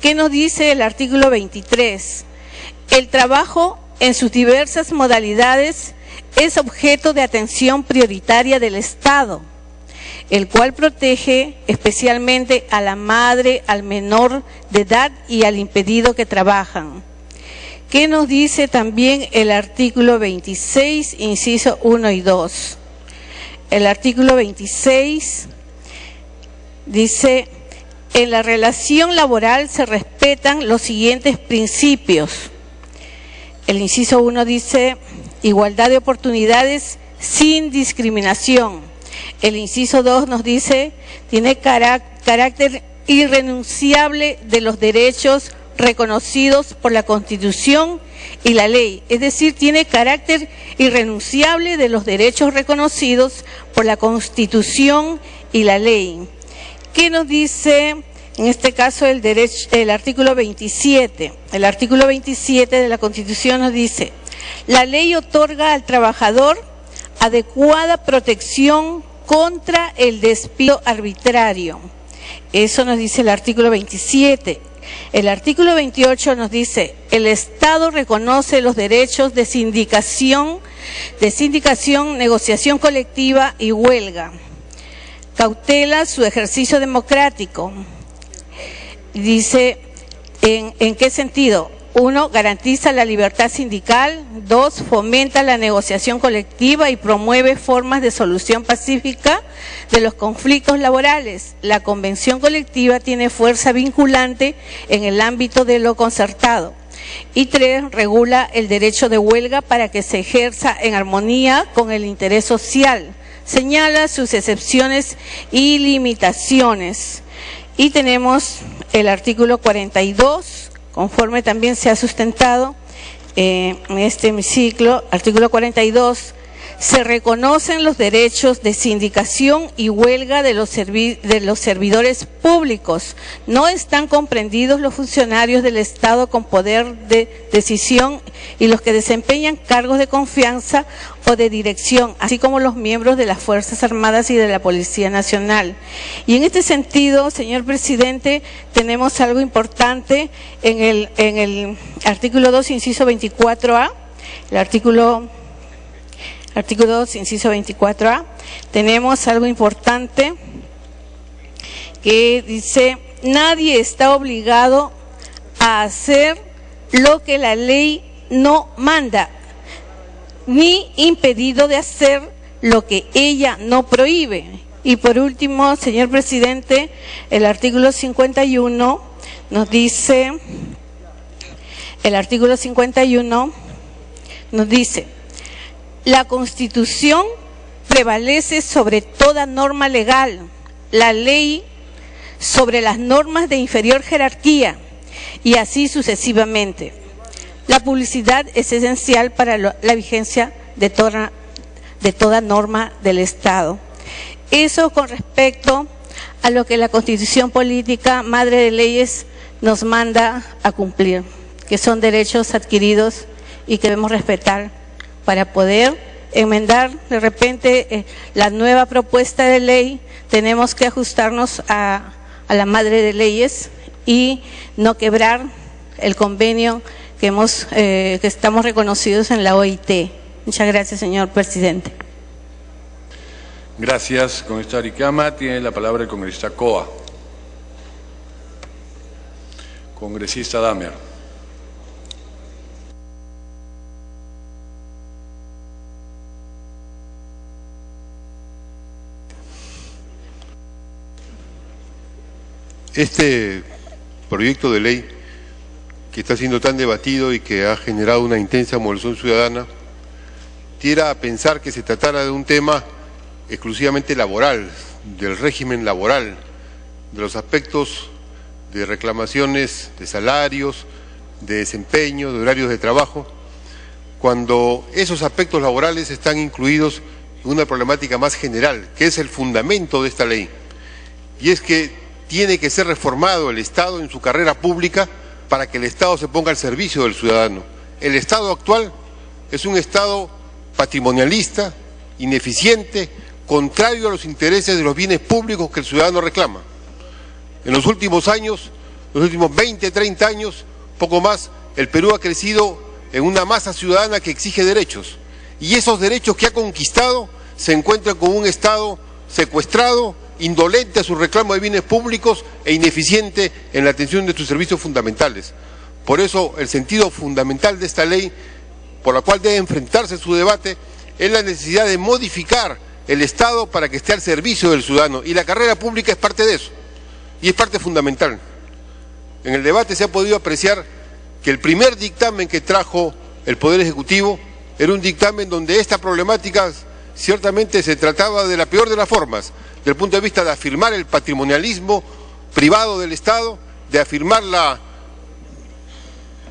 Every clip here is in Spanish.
¿Qué nos dice el artículo 23? El trabajo en sus diversas modalidades es objeto de atención prioritaria del Estado, el cual protege especialmente a la madre, al menor de edad y al impedido que trabajan. ¿Qué nos dice también el artículo 26, inciso 1 y 2? El artículo 26 dice: en la relación laboral se respetan los siguientes principios. El inciso 1 dice: igualdad de oportunidades sin discriminación. El inciso 2 nos dice: tiene carácter irrenunciable de los derechos reconocidos por la Constitución y la ley. Es decir, tiene carácter irrenunciable de los derechos reconocidos por la Constitución y la ley. ¿Qué nos dice en este caso el artículo 27? El artículo 27 de la Constitución nos dice: la ley otorga al trabajador adecuada protección contra el despido arbitrario. Eso nos dice el artículo 27. El artículo 28 nos dice: el Estado reconoce los derechos de sindicación, negociación colectiva y huelga. Cautela su ejercicio democrático. Dice, ¿en qué sentido? 1. Garantiza la libertad sindical. 2. Fomenta la negociación colectiva y promueve formas de solución pacífica de los conflictos laborales. La convención colectiva tiene fuerza vinculante en el ámbito de lo concertado. Y 3. Regula el derecho de huelga para que se ejerza en armonía con el interés social. Señala sus excepciones y limitaciones. Y tenemos el artículo 42, conforme también se ha sustentado en este hemiciclo. Artículo 42, se reconocen los derechos de sindicación y huelga de los servidores públicos. No están comprendidos los funcionarios del Estado con poder de decisión y los que desempeñan cargos de confianza o de dirección, así como los miembros de las Fuerzas Armadas y de la Policía Nacional. Y en este sentido, señor presidente, tenemos algo importante en el artículo 2, inciso 24A, el artículo 2, inciso 24A, tenemos algo importante que dice: nadie está obligado a hacer lo que la ley no manda, ni impedido de hacer lo que ella no prohíbe. Y por último, señor presidente, el artículo 51 nos dice, la Constitución prevalece sobre toda norma legal, la ley sobre las normas de inferior jerarquía y así sucesivamente. La publicidad es esencial para la vigencia de toda norma del Estado. Eso con respecto a lo que la Constitución Política, madre de leyes, nos manda a cumplir, que son derechos adquiridos y que debemos respetar para poder enmendar de repente la nueva propuesta de ley. Tenemos que ajustarnos a la madre de leyes y no quebrar el convenio que estamos reconocidos en la OIT. Muchas gracias, señor presidente. Gracias, congresista Aricama. Tiene la palabra el congresista Coa. Congresista Damer. Este proyecto de ley que está siendo tan debatido y que ha generado una intensa movilización ciudadana, tira a pensar que se tratara de un tema exclusivamente laboral, del régimen laboral, de los aspectos de reclamaciones de salarios, de desempeño, de horarios de trabajo, cuando esos aspectos laborales están incluidos en una problemática más general, que es el fundamento de esta ley, y es que tiene que ser reformado el Estado en su carrera pública para que el Estado se ponga al servicio del ciudadano. El Estado actual es un Estado patrimonialista, ineficiente, contrario a los intereses de los bienes públicos que el ciudadano reclama. En los últimos años los últimos 20, 30 años, poco más, el Perú ha crecido en una masa ciudadana que exige derechos. Y esos derechos que ha conquistado se encuentran con un Estado secuestrado, indolente a su reclamo de bienes públicos e ineficiente en la atención de sus servicios fundamentales. Por eso, el sentido fundamental de esta ley, por la cual debe enfrentarse su debate, es la necesidad de modificar el Estado para que esté al servicio del ciudadano. Y la carrera pública es parte de eso, y es parte fundamental. En el debate se ha podido apreciar que el primer dictamen que trajo el Poder Ejecutivo era un dictamen donde esta problemática ciertamente se trataba de la peor de las formas, desde el punto de vista de afirmar el patrimonialismo privado del Estado, de afirmar la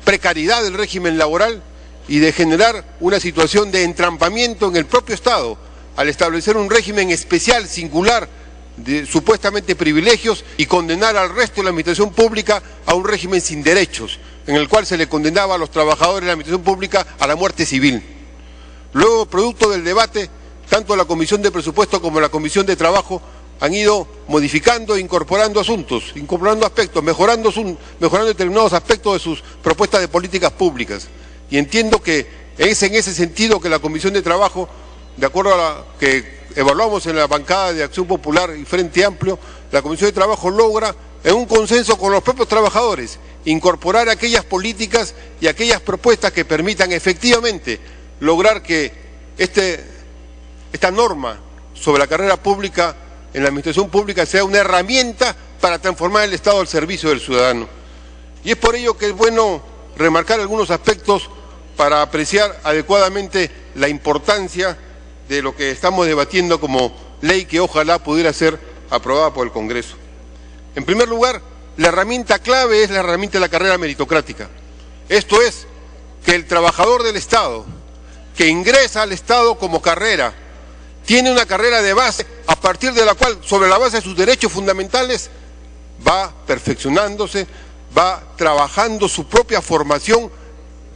precariedad del régimen laboral y de generar una situación de entrampamiento en el propio Estado, al establecer un régimen especial, singular, de supuestamente privilegios y condenar al resto de la administración pública a un régimen sin derechos, en el cual se le condenaba a los trabajadores de la administración pública a la muerte civil. Luego, producto del debate, tanto la Comisión de Presupuesto como la Comisión de Trabajo han ido modificando e incorporando asuntos, incorporando aspectos, mejorando determinados aspectos de sus propuestas de políticas públicas. Y entiendo que es en ese sentido que la Comisión de Trabajo, de acuerdo a la que evaluamos en la bancada de Acción Popular y Frente Amplio, la Comisión de Trabajo logra, en un consenso con los propios trabajadores, incorporar aquellas políticas y aquellas propuestas que permitan efectivamente lograr que esta norma sobre la carrera pública en la administración pública sea una herramienta para transformar el Estado al servicio del ciudadano. Y es por ello que es bueno remarcar algunos aspectos para apreciar adecuadamente la importancia de lo que estamos debatiendo como ley que ojalá pudiera ser aprobada por el Congreso. En primer lugar, la herramienta clave es la herramienta de la carrera meritocrática. Esto es, que el trabajador del Estado, que ingresa al Estado como carrera, tiene una carrera de base a partir de la cual, sobre la base de sus derechos fundamentales, va perfeccionándose, va trabajando su propia formación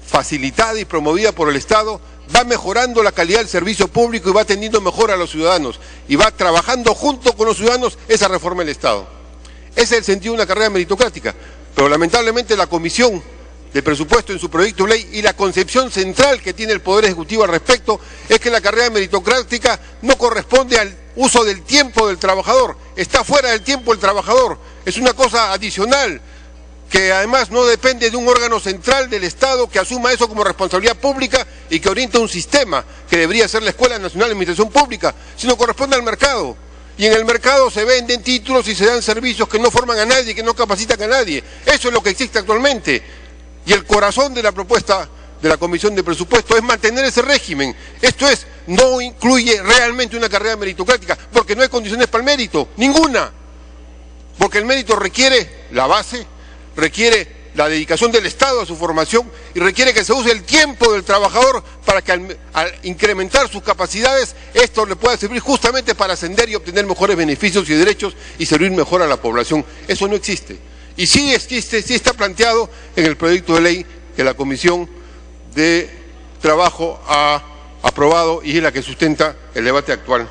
facilitada y promovida por el Estado, va mejorando la calidad del servicio público y va atendiendo mejor a los ciudadanos y va trabajando junto con los ciudadanos esa reforma del Estado. Ese es el sentido de una carrera meritocrática, pero lamentablemente la Comisión de Presupuesto en su proyecto de ley y la concepción central que tiene el Poder Ejecutivo al respecto es que la carrera meritocrática no corresponde al uso del tiempo del trabajador, está fuera del tiempo del trabajador, es una cosa adicional que además no depende de un órgano central del Estado que asuma eso como responsabilidad pública y que orienta un sistema que debería ser la Escuela Nacional de Administración Pública, sino corresponde al mercado. Y en el mercado se venden títulos y se dan servicios que no forman a nadie, que no capacitan a nadie. Eso es lo que existe actualmente. Y el corazón de la propuesta de la Comisión de Presupuesto es mantener ese régimen. Esto es, no incluye realmente una carrera meritocrática, porque no hay condiciones para el mérito, ninguna. Porque el mérito requiere la base, requiere la dedicación del Estado a su formación y requiere que se use el tiempo del trabajador para que al incrementar sus capacidades, esto le pueda servir justamente para ascender y obtener mejores beneficios y derechos y servir mejor a la población. Eso no existe. Y sí existe, sí está planteado en el proyecto de ley que la Comisión de Trabajo ha aprobado y es la que sustenta el debate actual.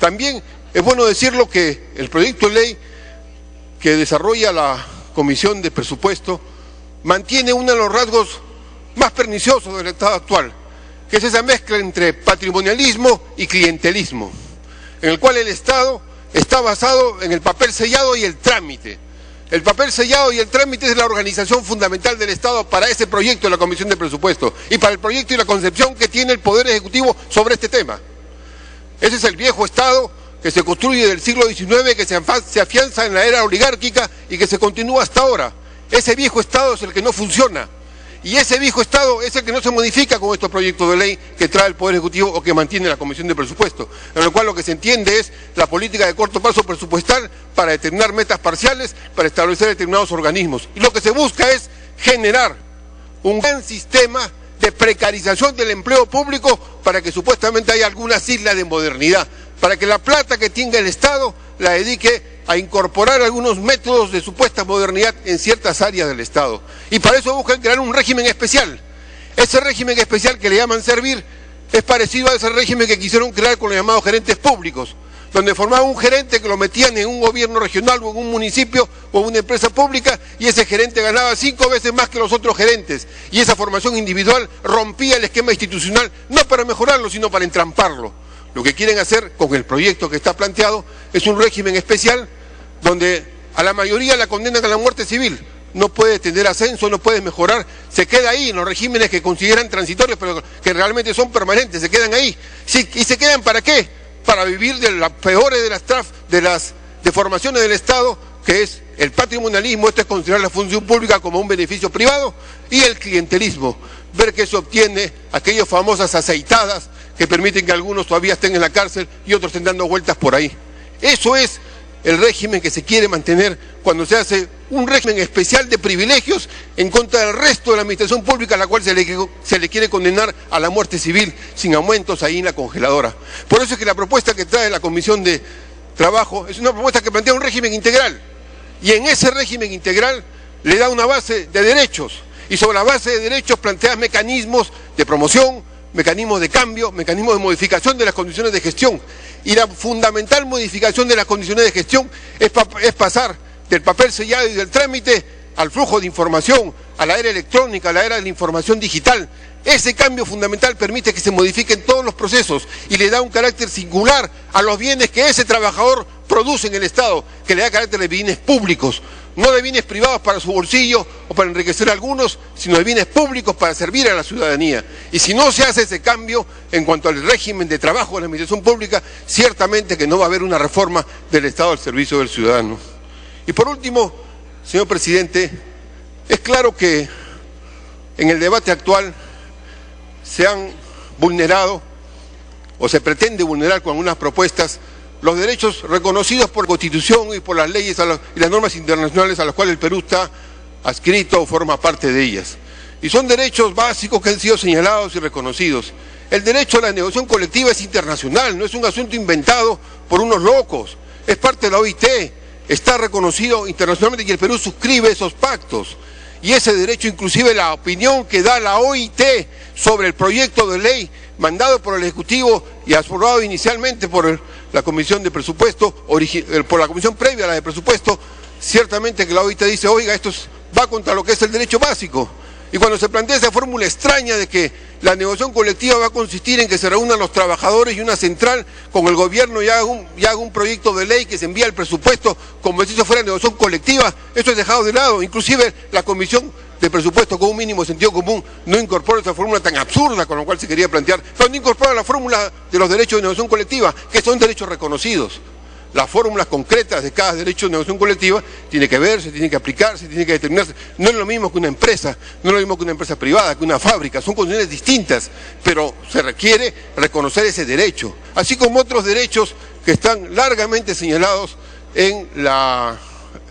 También es bueno decirlo que el proyecto de ley que desarrolla la Comisión de Presupuesto mantiene uno de los rasgos más perniciosos del Estado actual, que es esa mezcla entre patrimonialismo y clientelismo, en el cual el Estado está basado en el papel sellado y el trámite. El papel sellado y el trámite es la organización fundamental del Estado para ese proyecto de la Comisión de Presupuesto y para el proyecto y la concepción que tiene el Poder Ejecutivo sobre este tema. Ese es el viejo Estado que se construye del siglo XIX, que se afianza en la era oligárquica y que se continúa hasta ahora. Ese viejo Estado es el que no funciona. Y ese viejo Estado es el que no se modifica con estos proyectos de ley que trae el Poder Ejecutivo o que mantiene la Comisión de Presupuesto, en lo cual lo que se entiende es la política de corto plazo presupuestal para determinar metas parciales, para establecer determinados organismos. Y lo que se busca es generar un gran sistema de precarización del empleo público para que supuestamente haya algunas islas de modernidad, para que la plata que tenga el Estado la dedique a incorporar algunos métodos de supuesta modernidad en ciertas áreas del Estado. Y para eso buscan crear un régimen especial. Ese régimen especial que le llaman servir es parecido a ese régimen que quisieron crear con los llamados gerentes públicos. donde formaban un gerente que lo metían en un gobierno regional o en un municipio o en una empresa pública, y ese gerente ganaba 5 veces más que los otros gerentes, y esa formación individual rompía el esquema institucional, no para mejorarlo, sino para entramparlo. Lo que quieren hacer con el proyecto que está planteado es un régimen especial donde a la mayoría la condenan a la muerte civil. No puede tener ascenso, no puede mejorar, se queda ahí en los regímenes que consideran transitorios, pero que realmente son permanentes, se quedan ahí. Sí, ¿y se quedan para qué? Para vivir de las peores de las deformaciones del Estado, que es el patrimonialismo, esto es considerar la función pública como un beneficio privado, y el clientelismo, ver que se obtiene aquellas famosas aceitadas que permiten que algunos todavía estén en la cárcel y otros estén dando vueltas por ahí. Eso es el régimen que se quiere mantener cuando se hace un régimen especial de privilegios en contra del resto de la administración pública, a la cual se le quiere condenar a la muerte civil sin aumentos ahí en la congeladora. Por eso es que la propuesta que trae la Comisión de Trabajo es una propuesta que plantea un régimen integral, y en ese régimen integral le da una base de derechos, y sobre la base de derechos plantea mecanismos de promoción, mecanismos de cambio, mecanismos de modificación de las condiciones de gestión. Y la fundamental modificación de las condiciones de gestión es pasar del papel sellado y del trámite al flujo de información, a la era electrónica, a la era de la información digital. Ese cambio fundamental permite que se modifiquen todos los procesos y le da un carácter singular a los bienes que ese trabajador produce en el Estado, que le da carácter de bienes públicos, no de bienes privados para su bolsillo o para enriquecer a algunos, sino de bienes públicos para servir a la ciudadanía. Y si no se hace ese cambio en cuanto al régimen de trabajo de la administración pública, ciertamente que no va a haber una reforma del Estado al servicio del ciudadano. Y por último, señor presidente, es claro que en el debate actual se han vulnerado o se pretende vulnerar con algunas propuestas los derechos reconocidos por la Constitución y por las leyes y las normas internacionales a las cuales el Perú está adscrito o forma parte de ellas. Y son derechos básicos que han sido señalados y reconocidos. El derecho a la negociación colectiva es internacional, no es un asunto inventado por unos locos, es parte de la OIT, está reconocido internacionalmente y el Perú suscribe esos pactos. Y ese derecho, inclusive la opinión que da la OIT sobre el proyecto de ley mandado por el Ejecutivo y aprobado inicialmente por la Comisión de Presupuesto, por la Comisión previa a la de Presupuesto, ciertamente que la OIT dice, oiga, esto va contra lo que es el derecho básico. Y cuando se plantea esa fórmula extraña de que la negociación colectiva va a consistir en que se reúnan los trabajadores y una central con el gobierno y haga un proyecto de ley que se envía al presupuesto como si eso fuera negociación colectiva, eso es dejado de lado. Inclusive la Comisión de Presupuesto, con un mínimo sentido común, no incorpora esa fórmula tan absurda con la cual se quería plantear, pero no incorpora la fórmula de los derechos de negociación colectiva, que son derechos reconocidos. Las fórmulas concretas de cada derecho de negociación colectiva tiene que verse, tiene que aplicarse, tiene que determinarse. No es lo mismo que una empresa, no es lo mismo que una empresa privada, que una fábrica, son condiciones distintas, pero se requiere reconocer ese derecho, así como otros derechos que están largamente señalados en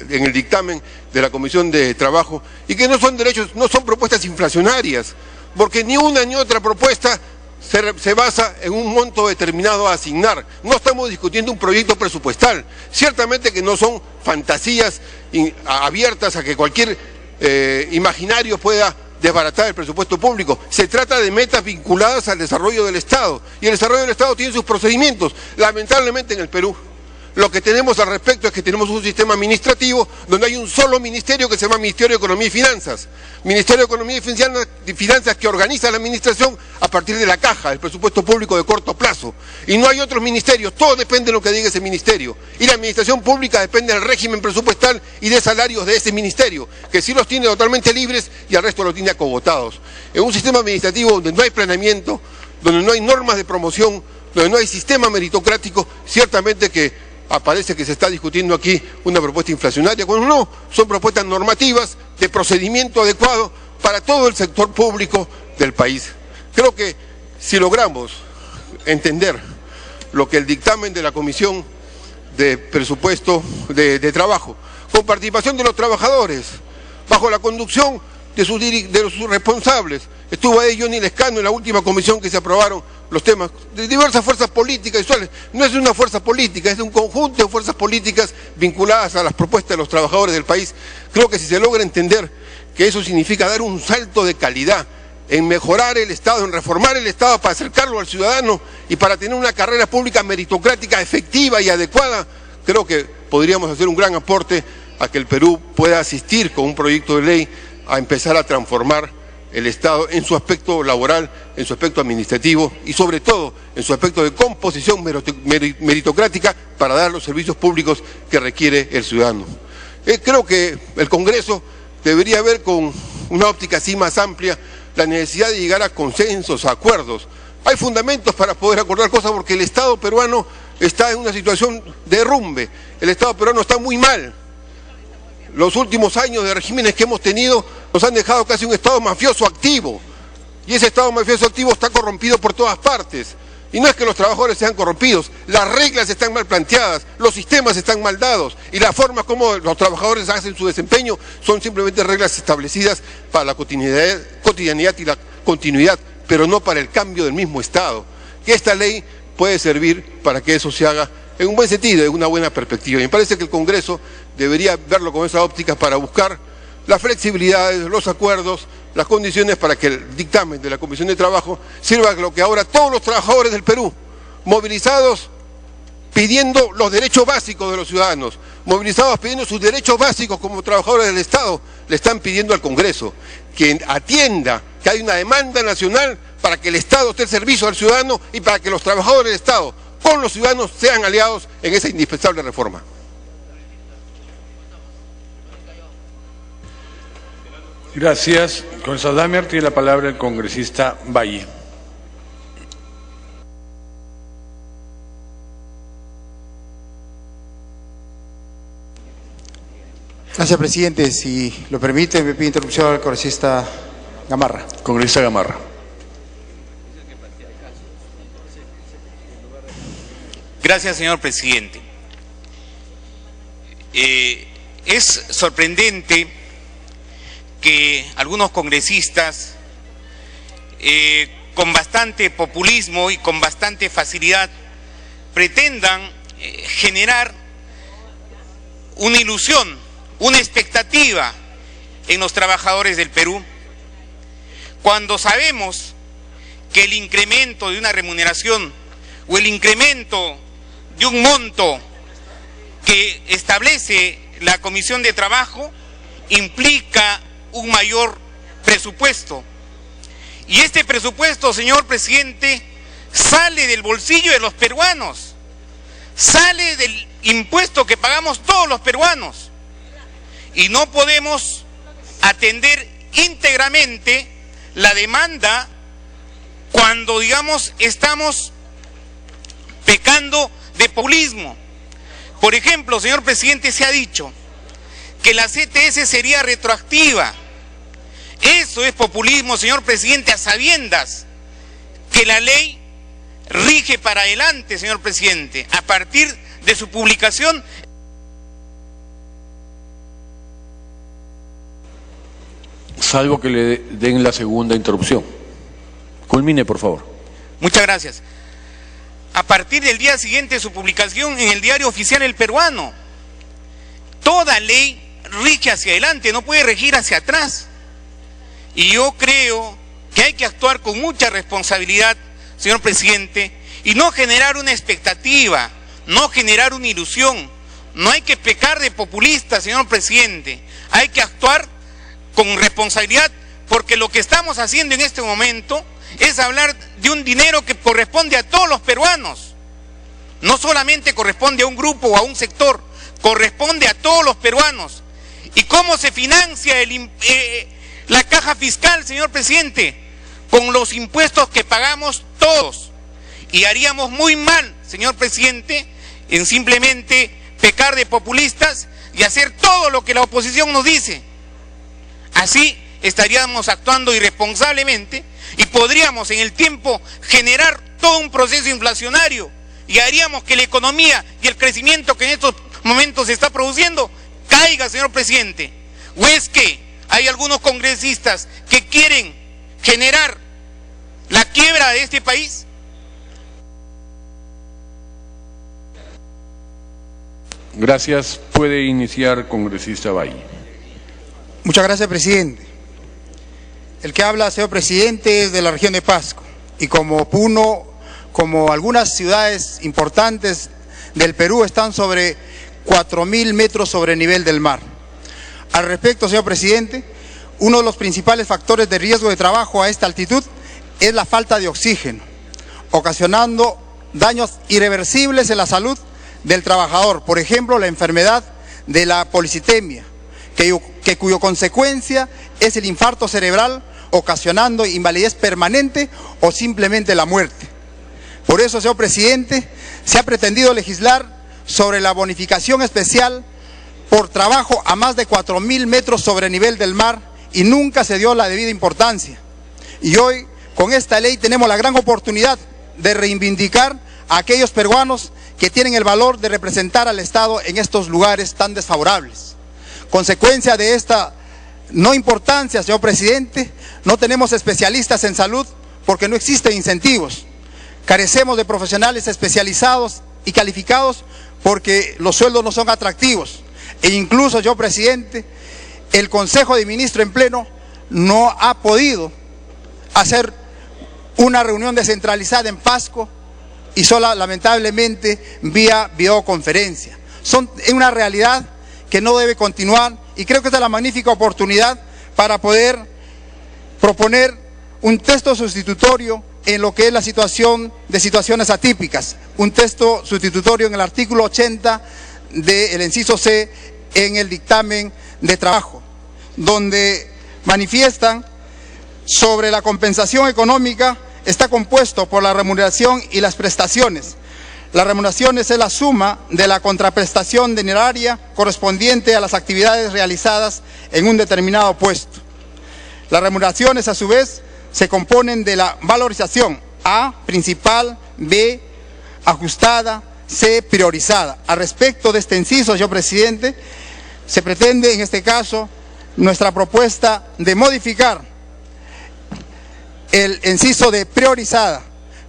el dictamen de la Comisión de Trabajo, y que no son derechos, no son propuestas inflacionarias, porque ni una ni otra propuesta se basa en un monto determinado a asignar. No estamos discutiendo un proyecto presupuestal, ciertamente que no son fantasías abiertas a que cualquier imaginario pueda desbaratar el presupuesto público. Se trata de metas vinculadas al desarrollo del Estado, y el desarrollo del Estado tiene sus procedimientos. Lamentablemente en el Perú lo que tenemos al respecto es que tenemos un sistema administrativo donde hay un solo ministerio que se llama Ministerio de Economía y Finanzas. Ministerio de Economía y Finanzas que organiza la administración a partir de la caja, del presupuesto público de corto plazo. Y no hay otros ministerios, todo depende de lo que diga ese ministerio. Y la administración pública depende del régimen presupuestal y de salarios de ese ministerio, que sí los tiene totalmente libres y al resto los tiene acogotados. En un sistema administrativo donde no hay planeamiento, donde no hay normas de promoción, donde no hay sistema meritocrático, ciertamente que aparece que se está discutiendo aquí una propuesta inflacionaria, cuando no, son propuestas normativas de procedimiento adecuado para todo el sector público del país. Creo que si logramos entender lo que el dictamen de la Comisión de Presupuesto de Trabajo, con participación de los trabajadores, bajo la conducción de sus responsables, estuvo ahí Johnny Lescano en la última comisión que se aprobaron los temas de diversas fuerzas políticas visuales. No es una fuerza política, es un conjunto de fuerzas políticas vinculadas a las propuestas de los trabajadores del país. Creo que si se logra entender que eso significa dar un salto de calidad en mejorar el Estado, en reformar el Estado para acercarlo al ciudadano y para tener una carrera pública meritocrática efectiva y adecuada, creo que podríamos hacer un gran aporte a que el Perú pueda asistir con un proyecto de ley a empezar a transformar el Estado en su aspecto laboral, en su aspecto administrativo y sobre todo en su aspecto de composición meritocrática para dar los servicios públicos que requiere el ciudadano. Creo que el Congreso debería ver con una óptica así más amplia la necesidad de llegar a consensos, a acuerdos. Hay fundamentos para poder acordar cosas porque el Estado peruano está en una situación de derrumbe, el Estado peruano está muy mal. Los últimos años de regímenes que hemos tenido nos han dejado casi un Estado mafioso activo, y ese Estado mafioso activo está corrompido por todas partes. Y no es que los trabajadores sean corrompidos, las reglas están mal planteadas, los sistemas están mal dados, y la forma como los trabajadores hacen su desempeño son simplemente reglas establecidas para la cotidianidad y la continuidad, pero no para el cambio del mismo Estado. Que esta ley puede servir para que eso se haga en un buen sentido, en una buena perspectiva. Y me parece que el Congreso debería verlo con esa óptica para buscar las flexibilidades, los acuerdos, las condiciones para que el dictamen de la Comisión de Trabajo sirva a lo que ahora todos los trabajadores del Perú, movilizados pidiendo los derechos básicos de los ciudadanos, movilizados pidiendo sus derechos básicos como trabajadores del Estado, le están pidiendo al Congreso que atienda que hay una demanda nacional para que el Estado esté al servicio al ciudadano y para que los trabajadores del Estado con los ciudadanos sean aliados en esa indispensable reforma. Gracias. Congresista Damer, tiene la palabra el congresista Valle. Gracias, presidente. Si lo permite, me pide interrupción al congresista Gamarra. Congresista Gamarra. Gracias, señor presidente. Es sorprendente que algunos congresistas con bastante populismo y con bastante facilidad pretendan generar una ilusión, una expectativa en los trabajadores del Perú, cuando sabemos que el incremento de una remuneración o el incremento de un monto que establece la Comisión de Trabajo implica un mayor presupuesto. Y este presupuesto, señor presidente, sale del bolsillo de los peruanos, sale del impuesto que pagamos todos los peruanos. Y no podemos atender íntegramente la demanda cuando, digamos, estamos pecando de populismo. Por ejemplo, señor presidente, se ha dicho que la CTS sería retroactiva. Eso es populismo, señor presidente, a sabiendas que la ley rige para adelante, señor presidente, a partir de su publicación. Salvo que le den la segunda interrupción. Culmine, por favor. Muchas gracias. A partir del día siguiente de su publicación en el Diario Oficial El Peruano. Toda ley rige hacia adelante, no puede regir hacia atrás. Y yo creo que hay que actuar con mucha responsabilidad, señor presidente, y no generar una expectativa, no generar una ilusión. No hay que pecar de populista, señor presidente. Hay que actuar con responsabilidad, porque lo que estamos haciendo en este momento es hablar de un dinero que corresponde a todos los peruanos. No solamente corresponde a un grupo o a un sector, corresponde a todos los peruanos. ¿Y cómo se financia la caja fiscal, señor presidente? Con los impuestos que pagamos todos. Y haríamos muy mal, señor presidente, en simplemente pecar de populistas y hacer todo lo que la oposición nos dice. Así estaríamos actuando irresponsablemente y podríamos en el tiempo generar todo un proceso inflacionario y haríamos que la economía y el crecimiento que en estos momentos se está produciendo caiga, señor presidente. ¿O es que hay algunos congresistas que quieren generar la quiebra de este país? Gracias. Puede iniciar, congresista Valle. Muchas gracias, presidente. El que habla, señor presidente, es de la región de Pasco. Y como Puno, como algunas ciudades importantes del Perú, están sobre 4.000 metros sobre el nivel del mar. Al respecto, señor presidente, uno de los principales factores de riesgo de trabajo a esta altitud es la falta de oxígeno, ocasionando daños irreversibles en la salud del trabajador. Por ejemplo, la enfermedad de la policitemia, cuya consecuencia es el infarto cerebral, ocasionando invalidez permanente o simplemente la muerte. Por eso, señor presidente, se ha pretendido legislar sobre la bonificación especial por trabajo a más de 4.000 metros sobre el nivel del mar y nunca se dio la debida importancia. Y hoy, con esta ley, tenemos la gran oportunidad de reivindicar a aquellos peruanos que tienen el valor de representar al Estado en estos lugares tan desfavorables. Consecuencia de esta no importancia, señor presidente, no tenemos especialistas en salud porque no existen incentivos. Carecemos de profesionales especializados y calificados porque los sueldos no son atractivos. E incluso, señor presidente, el Consejo de Ministros en pleno no ha podido hacer una reunión descentralizada en Pasco y solo lamentablemente vía videoconferencia. Es una realidad que no debe continuar y creo que esta es la magnífica oportunidad para poder proponer un texto sustitutorio en lo que es la situación de situaciones atípicas, un texto sustitutorio en el artículo 80 del inciso C en el dictamen de trabajo, donde manifiestan sobre la compensación económica. Está compuesto por la remuneración y las prestaciones. Las remuneraciones es la suma de la contraprestación dineraria correspondiente a las actividades realizadas en un determinado puesto. Las remuneraciones, a su vez, se componen de la valorización A, principal, B, ajustada, C, priorizada. Al respecto de este inciso, señor presidente, se pretende en este caso nuestra propuesta de modificar el inciso de priorizada,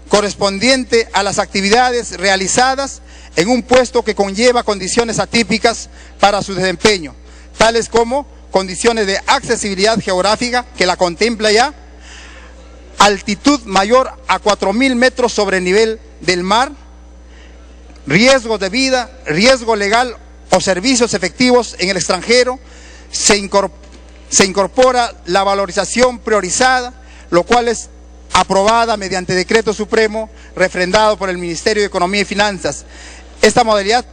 correspondiente a las actividades realizadas en un puesto que conlleva condiciones atípicas para su desempeño, tales como condiciones de accesibilidad geográfica, que la contempla ya, altitud mayor a 4.000 metros sobre el nivel del mar, riesgo de vida, riesgo legal o servicios efectivos en el extranjero. Se incorpora la valorización priorizada, lo cual es aprobada mediante decreto supremo refrendado por el Ministerio de Economía y Finanzas. Esta modalidad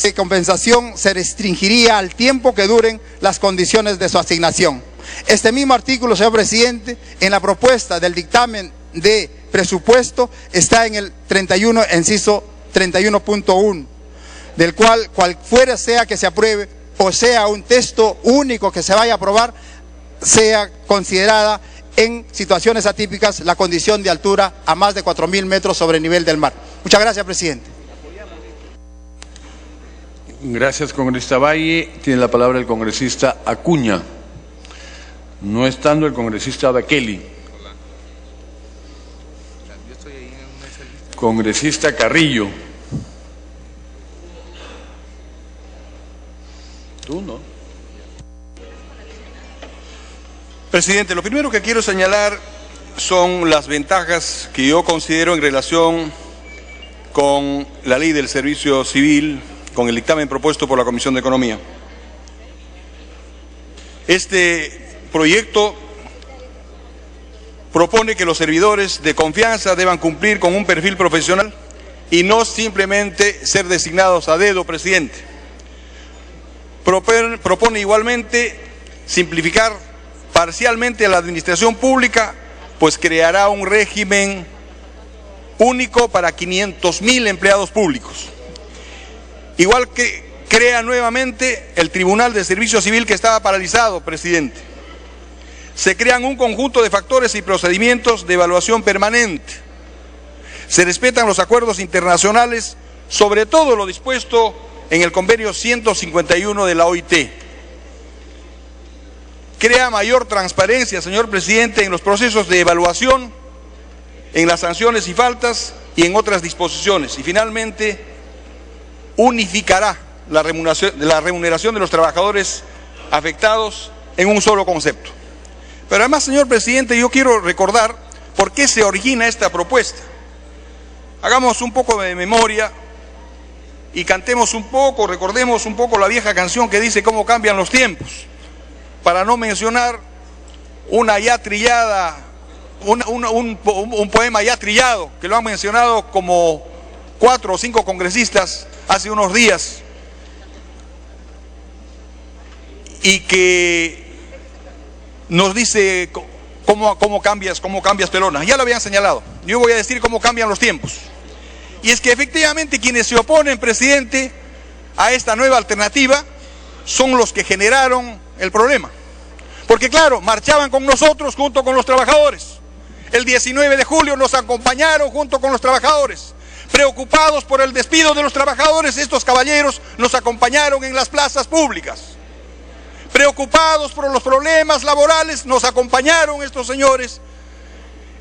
de compensación se restringiría al tiempo que duren las condiciones de su asignación. Este mismo artículo, señor presidente, en la propuesta del dictamen de presupuesto está en el 31, inciso 31.1, del cual fuera sea que se apruebe o sea un texto único que se vaya a aprobar, sea considerada en situaciones atípicas la condición de altura a más de 4.000 metros sobre el nivel del mar. Muchas gracias, presidente. Gracias, congresista Valle. Tiene la palabra el congresista Acuña. No estando el congresista Bekele. Congresista Carrillo. Tú no. Presidente, lo primero que quiero señalar son las ventajas que yo considero en relación con la ley del servicio civil, con el dictamen propuesto por la Comisión de Economía. Este proyecto propone que los servidores de confianza deban cumplir con un perfil profesional y no simplemente ser designados a dedo, presidente. Propone igualmente simplificar parcialmente a la administración pública, pues creará un régimen único para 500.000 empleados públicos. Igual que crea nuevamente el Tribunal de Servicio Civil que estaba paralizado, presidente. Se crean un conjunto de factores y procedimientos de evaluación permanente. Se respetan los acuerdos internacionales, sobre todo lo dispuesto en el convenio 151 de la OIT. Crea mayor transparencia, señor presidente, en los procesos de evaluación, en las sanciones y faltas y en otras disposiciones. Y finalmente, unificará la remuneración de los trabajadores afectados en un solo concepto. Pero además, señor presidente, yo quiero recordar por qué se origina esta propuesta. Hagamos un poco de memoria y cantemos un poco, recordemos un poco la vieja canción que dice cómo cambian los tiempos, para no mencionar una ya trillada, un poema ya trillado, que lo han mencionado como 4 o 5 congresistas hace unos días, y que nos dice cómo cambias pelona. Ya lo habían señalado. Yo voy a decir cómo cambian los tiempos. Y es que efectivamente quienes se oponen, presidente, a esta nueva alternativa son los que generaron el problema. Porque claro, marchaban con nosotros junto con los trabajadores. El 19 de julio nos acompañaron junto con los trabajadores. Preocupados por el despido de los trabajadores, estos caballeros nos acompañaron en las plazas públicas. Preocupados por los problemas laborales, nos acompañaron estos señores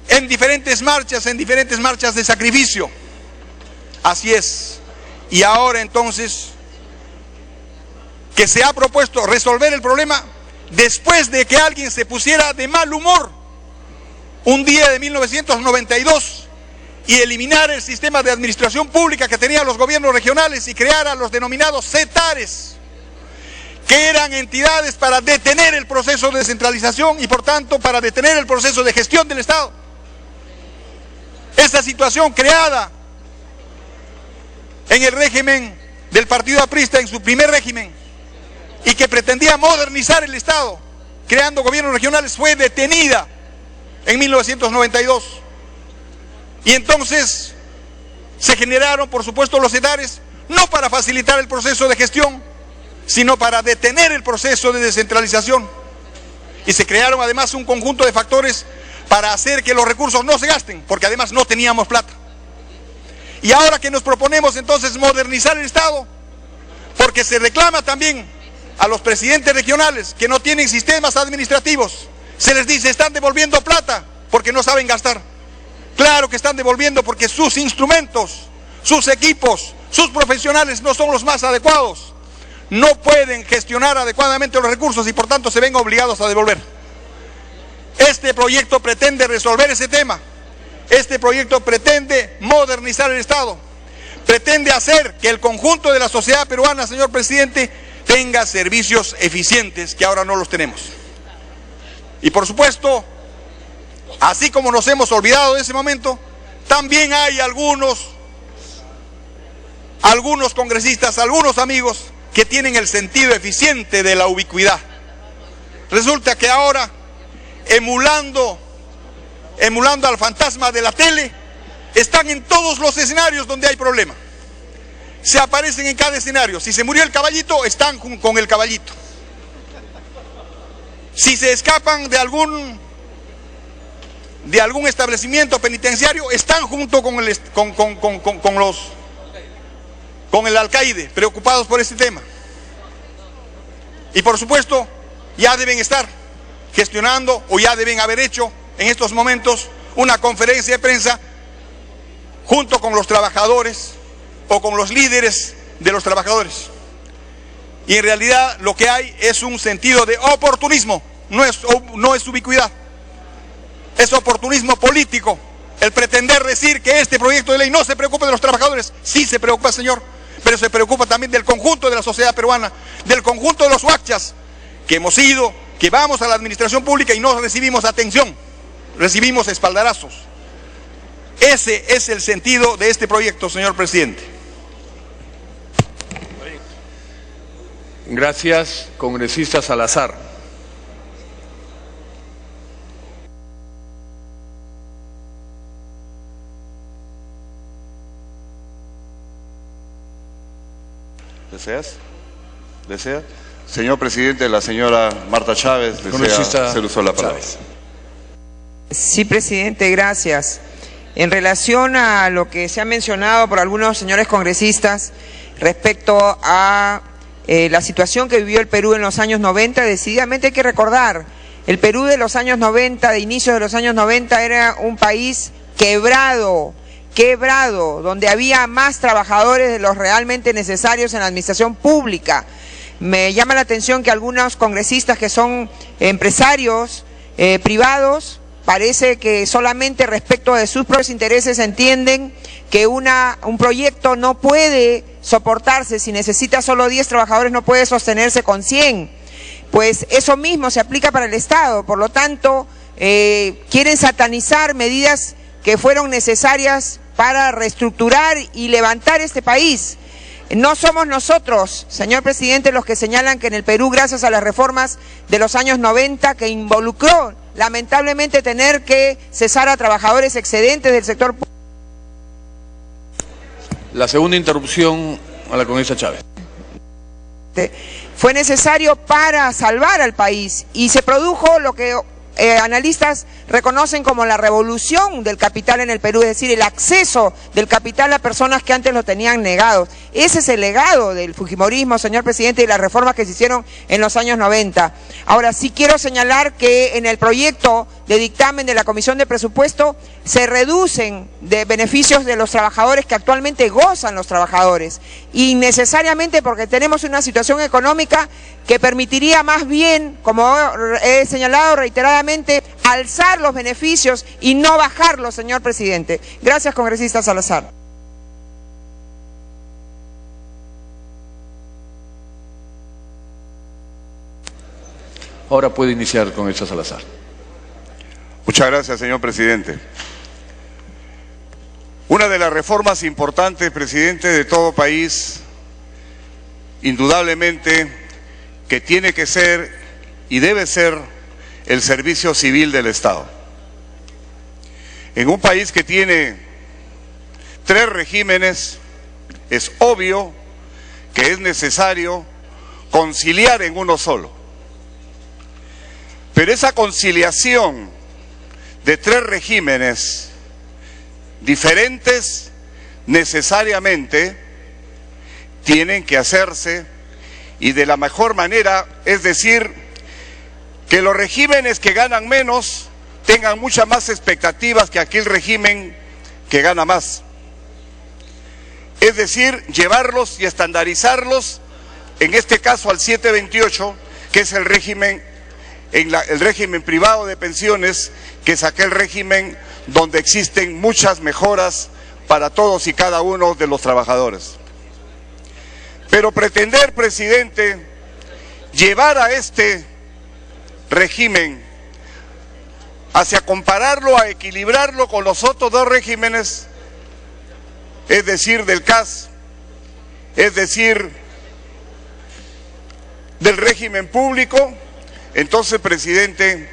en diferentes marchas de sacrificio. Así es. Y ahora entonces, que se ha propuesto resolver el problema después de que alguien se pusiera de mal humor un día de 1992 y eliminara el sistema de administración pública que tenían los gobiernos regionales y creara los denominados CETARES, que eran entidades para detener el proceso de descentralización y por tanto para detener el proceso de gestión del Estado. Esta situación creada en el régimen del partido aprista, en su primer régimen, y que pretendía modernizar el Estado, creando gobiernos regionales, fue detenida en 1992. Y entonces se generaron, por supuesto, los CETARES, no para facilitar el proceso de gestión, sino para detener el proceso de descentralización. Y se crearon además un conjunto de factores para hacer que los recursos no se gasten, porque además no teníamos plata. Y ahora que nos proponemos entonces modernizar el Estado, porque se reclama también a los presidentes regionales que no tienen sistemas administrativos, se les dice están devolviendo plata porque no saben gastar. Claro que están devolviendo porque sus instrumentos, sus equipos, sus profesionales no son los más adecuados. No pueden gestionar adecuadamente los recursos y por tanto se ven obligados a devolver. Este proyecto pretende resolver ese tema. Este proyecto pretende modernizar el Estado. Pretende hacer que el conjunto de la sociedad peruana, señor presidente, tenga servicios eficientes que ahora no los tenemos. Y por supuesto, así como nos hemos olvidado de ese momento, también hay algunos congresistas, algunos amigos que tienen el sentido eficiente de la ubicuidad. Resulta que ahora, emulando al fantasma de la tele, están en todos los escenarios donde hay problema. Se aparecen en cada escenario. Si se murió el caballito, están con el caballito. Si se escapan de algún establecimiento penitenciario, están junto con el alcaide, preocupados por este tema. Y por supuesto, ya deben estar gestionando o ya deben haber hecho en estos momentos una conferencia de prensa junto con los trabajadores o con los líderes de los trabajadores. Y en realidad lo que hay es un sentido de oportunismo, no es ubicuidad, es oportunismo político. El pretender decir que este proyecto de ley no se preocupa de los trabajadores, sí se preocupa, señor, pero se preocupa también del conjunto de la sociedad peruana, del conjunto de los huachas, que vamos a la administración pública y no recibimos atención, recibimos espaldarazos. Ese es el sentido de este proyecto, señor presidente. Gracias, congresista Salazar. ¿Desea? Señor presidente, la señora Marta Chávez desea hacer uso de la palabra. Sí, presidente, gracias. En relación a lo que se ha mencionado por algunos señores congresistas respecto a la situación que vivió el Perú en los años 90, decididamente hay que recordar, el Perú de los años 90, de inicios de los años 90, era un país quebrado, donde había más trabajadores de los realmente necesarios en la administración pública. Me llama la atención que algunos congresistas que son empresarios privados. Parece que solamente respecto de sus propios intereses entienden que un proyecto no puede soportarse, si necesita solo 10 trabajadores no puede sostenerse con 100. Pues eso mismo se aplica para el Estado, por lo tanto quieren satanizar medidas que fueron necesarias para reestructurar y levantar este país. No somos nosotros, señor presidente, los que señalan que en el Perú, gracias a las reformas de los años 90, que involucró lamentablemente tener que cesar a trabajadores excedentes del sector público. La segunda interrupción a la congresista Chávez. Fue necesario para salvar al país y se produjo lo que analistas reconocen como la revolución del capital en el Perú, es decir, el acceso del capital a personas que antes lo tenían negado. Ese es el legado del fujimorismo, señor presidente, y las reformas que se hicieron en los años 90. Ahora, sí quiero señalar que en el proyecto de dictamen de la Comisión de Presupuesto se reducen de beneficios de los trabajadores que actualmente gozan los trabajadores, innecesariamente porque tenemos una situación económica que permitiría más bien, como he señalado reiteradamente, alzar los beneficios y no bajarlos, señor presidente. Gracias, congresista Salazar. Ahora puede iniciar, congresista Salazar. Muchas gracias, señor presidente. Una de las reformas importantes, presidente, de todo país, indudablemente, que tiene que ser y debe ser el servicio civil del Estado. En un país que tiene 3 regímenes, es obvio que es necesario conciliar en uno solo. Pero esa conciliación de 3 regímenes diferentes necesariamente tienen que hacerse y de la mejor manera, es decir, que los regímenes que ganan menos tengan muchas más expectativas que aquel régimen que gana más. Es decir, llevarlos y estandarizarlos, en este caso al 728, que es el régimen privado de pensiones, que es aquel régimen donde existen muchas mejoras para todos y cada uno de los trabajadores. Pero pretender, presidente, llevar a este régimen hacia compararlo, a equilibrarlo con los otros 2 regímenes, es decir, del CAS, es decir, del régimen público, entonces, presidente,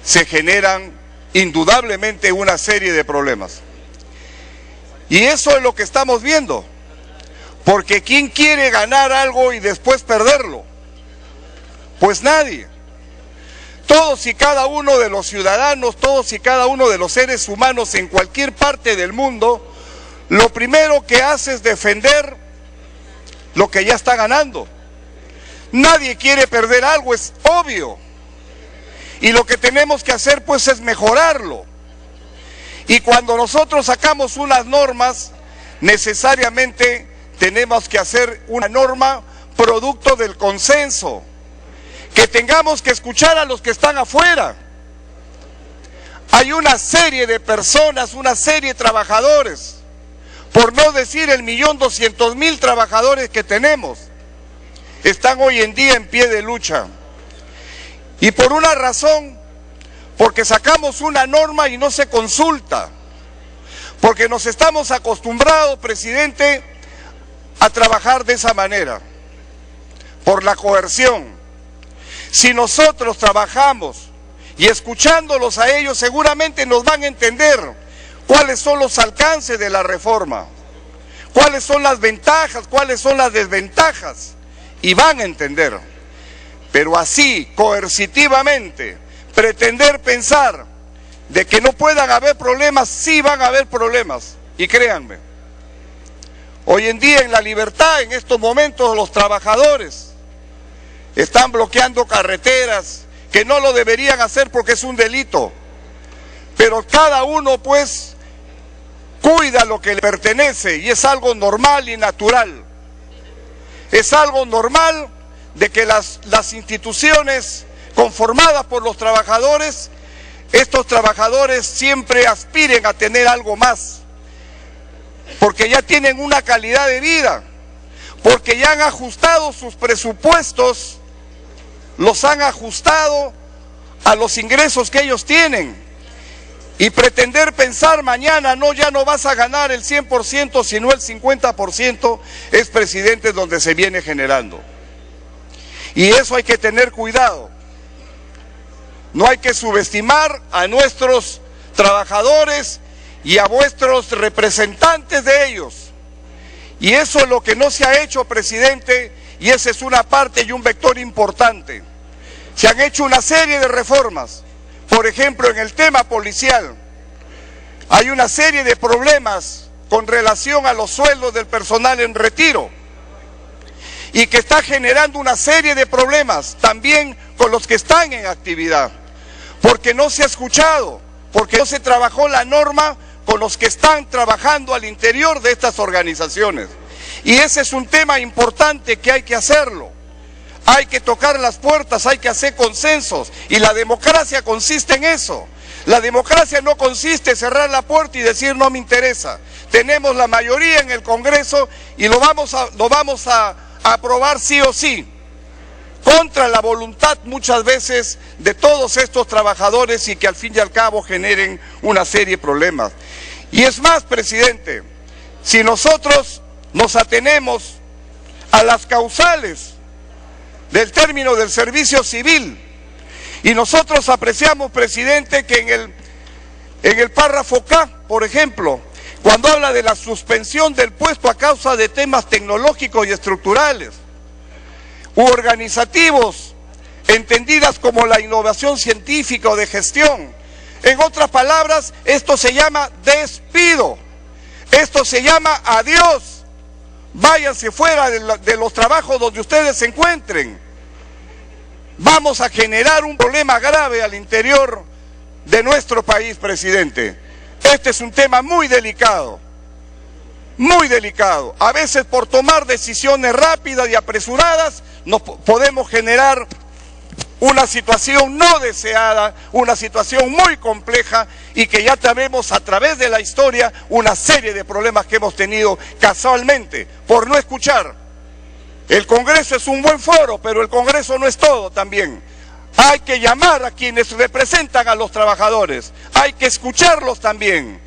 se generan indudablemente una serie de problemas. Y eso es lo que estamos viendo, porque ¿quién quiere ganar algo y después perderlo? Pues nadie. Todos y cada uno de los ciudadanos, todos y cada uno de los seres humanos en cualquier parte del mundo, lo primero que hace es defender lo que ya está ganando. Nadie quiere perder algo, es obvio. Y lo que tenemos que hacer pues es mejorarlo. Y cuando nosotros sacamos unas normas, necesariamente tenemos que hacer una norma producto del consenso. Que tengamos que escuchar a los que están afuera. Hay una serie de personas, una serie de trabajadores, por no decir 1.200.000 trabajadores que tenemos, están hoy en día en pie de lucha. Y por una razón, porque sacamos una norma y no se consulta, porque nos estamos acostumbrados, presidente, a trabajar de esa manera, por la coerción. Si nosotros trabajamos y escuchándolos a ellos, seguramente nos van a entender cuáles son los alcances de la reforma, cuáles son las ventajas, cuáles son las desventajas, y van a entender. Pero así, coercitivamente, pretender pensar de que no puedan haber problemas, sí van a haber problemas, y créanme, hoy en día en la libertad, en estos momentos, los trabajadores están bloqueando carreteras, que no lo deberían hacer porque es un delito, pero cada uno pues cuida lo que le pertenece y es algo normal y natural. Es algo normal de que las instituciones conformadas por los trabajadores estos trabajadores siempre aspiren a tener algo más, porque ya tienen una calidad de vida, porque ya han ajustado sus presupuestos, los han ajustado a los ingresos que ellos tienen. Y pretender pensar mañana, no, ya no vas a ganar el 100%, sino el 50%, es, presidente, donde se viene generando. Y eso hay que tener cuidado. No hay que subestimar a nuestros trabajadores y a vuestros representantes de ellos. Y eso es lo que no se ha hecho, presidente, y esa es una parte y un vector importante. Se han hecho una serie de reformas. Por ejemplo, en el tema policial, hay una serie de problemas con relación a los sueldos del personal en retiro y que está generando una serie de problemas también con los que están en actividad, porque no se ha escuchado, porque no se trabajó la norma con los que están trabajando al interior de estas organizaciones. Y ese es un tema importante que hay que hacerlo. Hay que tocar las puertas, hay que hacer consensos, y la democracia consiste en eso. La democracia no consiste en cerrar la puerta y decir no me interesa. Tenemos la mayoría en el Congreso y lo vamos a aprobar sí o sí, contra la voluntad muchas veces de todos estos trabajadores y que al fin y al cabo generen una serie de problemas. Y es más, presidente, si nosotros nos atenemos a las causales del término del servicio civil, y nosotros apreciamos, presidente, que en el párrafo K, por ejemplo, cuando habla de la suspensión del puesto a causa de temas tecnológicos y estructurales u organizativos, entendidas como la innovación científica o de gestión, en otras palabras, esto se llama despido, esto se llama adiós, váyanse fuera de los trabajos donde ustedes se encuentren. Vamos a generar un problema grave al interior de nuestro país, presidente. Este es un tema muy delicado, muy delicado. A veces por tomar decisiones rápidas y apresuradas nos podemos generar una situación no deseada, una situación muy compleja y que ya tenemos a través de la historia una serie de problemas que hemos tenido casualmente por no escuchar. El Congreso es un buen foro, pero el Congreso no es todo también. Hay que llamar a quienes representan a los trabajadores, hay que escucharlos también,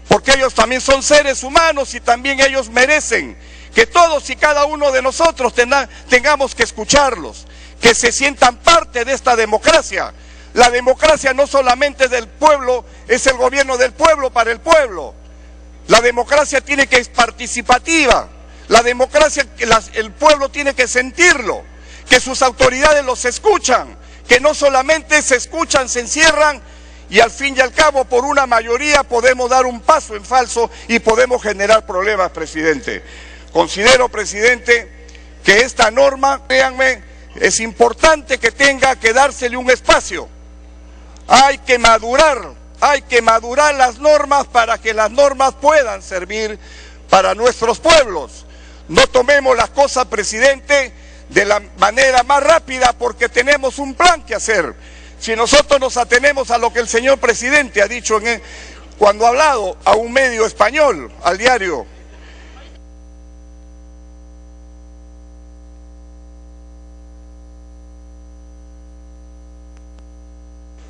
porque ellos también son seres humanos y también ellos merecen que todos y cada uno de nosotros tengamos que escucharlos, que se sientan parte de esta democracia. La democracia no solamente es del pueblo, es el gobierno del pueblo para el pueblo. La democracia tiene que ser participativa. La democracia, el pueblo tiene que sentirlo, que sus autoridades los escuchan, que no solamente se escuchan, se encierran y al fin y al cabo por una mayoría podemos dar un paso en falso y podemos generar problemas, presidente. Considero, presidente, que esta norma, créanme, es importante que tenga que dársele un espacio. Hay que madurar las normas para que las normas puedan servir para nuestros pueblos. No tomemos las cosas, presidente, de la manera más rápida porque tenemos un plan que hacer. Si nosotros nos atenemos a lo que el señor presidente ha dicho cuando ha hablado a un medio español, al diario,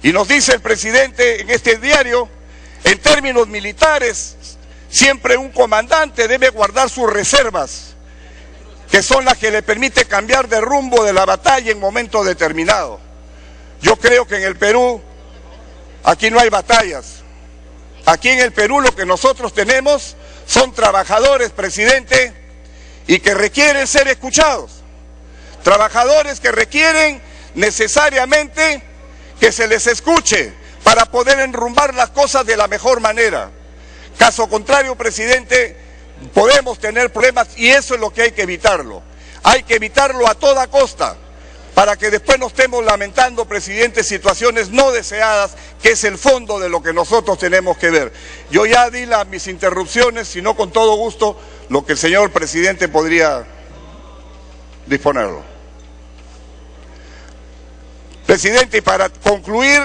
y nos dice el presidente en este diario, en términos militares, siempre un comandante debe guardar sus reservas, que son las que le permite cambiar de rumbo de la batalla en momento determinado. Yo creo que en el Perú, aquí no hay batallas. Aquí en el Perú lo que nosotros tenemos son trabajadores, presidente, y que requieren ser escuchados. Trabajadores que requieren necesariamente que se les escuche para poder enrumbar las cosas de la mejor manera. Caso contrario, presidente, podemos tener problemas y eso es lo que hay que evitarlo. Hay que evitarlo a toda costa para que después no estemos lamentando, presidente, situaciones no deseadas, que es el fondo de lo que nosotros tenemos que ver. Yo ya di mis interrupciones, si no con todo gusto, lo que el señor presidente podría disponerlo. Presidente, y para concluir,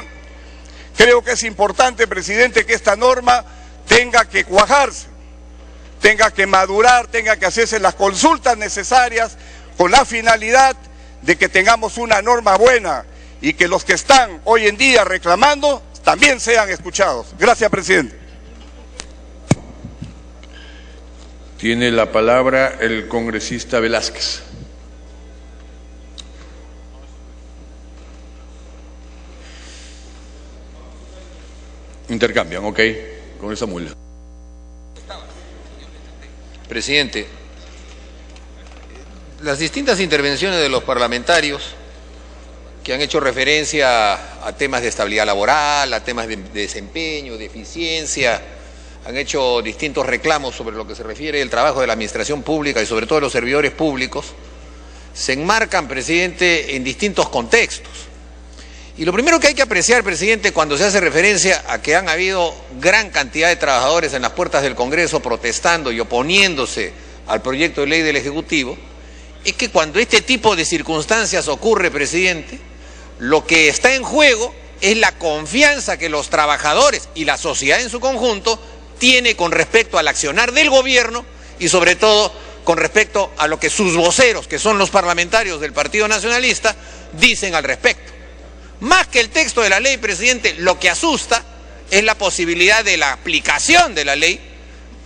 Creo que es importante, presidente, que esta norma tenga que cuajarse, tenga que madurar, tenga que hacerse las consultas necesarias con la finalidad de que tengamos una norma buena y que los que están hoy en día reclamando también sean escuchados. Gracias, presidente. Tiene la palabra el congresista Velázquez. Intercambian, ok, con esa mula. Presidente, las distintas intervenciones de los parlamentarios que han hecho referencia a temas de estabilidad laboral, a temas de desempeño, de eficiencia, han hecho distintos reclamos sobre lo que se refiere al trabajo de la administración pública y sobre todo de los servidores públicos, se enmarcan, presidente, en distintos contextos. Y lo primero que hay que apreciar, presidente, cuando se hace referencia a que han habido gran cantidad de trabajadores en las puertas del Congreso protestando y oponiéndose al proyecto de ley del Ejecutivo, es que cuando este tipo de circunstancias ocurre, presidente, lo que está en juego es la confianza que los trabajadores y la sociedad en su conjunto tiene con respecto al accionar del gobierno y sobre todo con respecto a lo que sus voceros, que son los parlamentarios del Partido Nacionalista, dicen al respecto. Más que el texto de la ley, presidente, lo que asusta es la posibilidad de la aplicación de la ley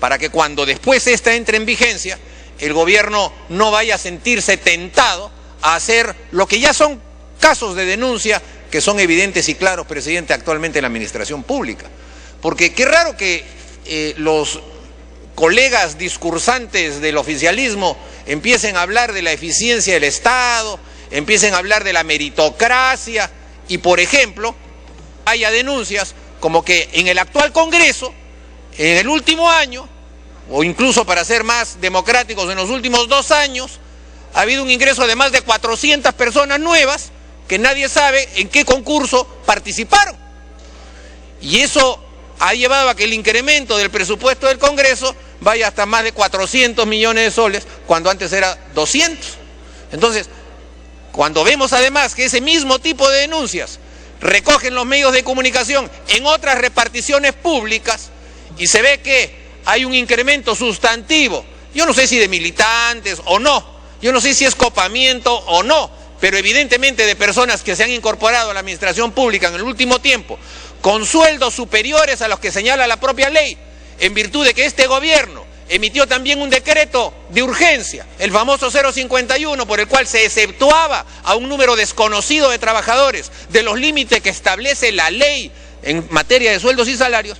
para que cuando después esta entre en vigencia, el gobierno no vaya a sentirse tentado a hacer lo que ya son casos de denuncia que son evidentes y claros, presidente, actualmente en la administración pública. Porque qué raro que los colegas discursantes del oficialismo empiecen a hablar de la eficiencia del Estado, empiecen a hablar de la meritocracia y, por ejemplo, haya denuncias como que en el actual Congreso, en el último año, o incluso para ser más democráticos, en los últimos 2 años, ha habido un ingreso de más de 400 personas nuevas que nadie sabe en qué concurso participaron. Y eso ha llevado a que el incremento del presupuesto del Congreso vaya hasta más de 400 millones de soles, cuando antes era 200. Entonces, cuando vemos además que ese mismo tipo de denuncias recogen los medios de comunicación en otras reparticiones públicas y se ve que hay un incremento sustantivo, yo no sé si de militantes o no, yo no sé si es copamiento o no, pero evidentemente de personas que se han incorporado a la administración pública en el último tiempo con sueldos superiores a los que señala la propia ley, en virtud de que este gobierno emitió también un decreto de urgencia, el famoso 051, por el cual se exceptuaba a un número desconocido de trabajadores de los límites que establece la ley en materia de sueldos y salarios.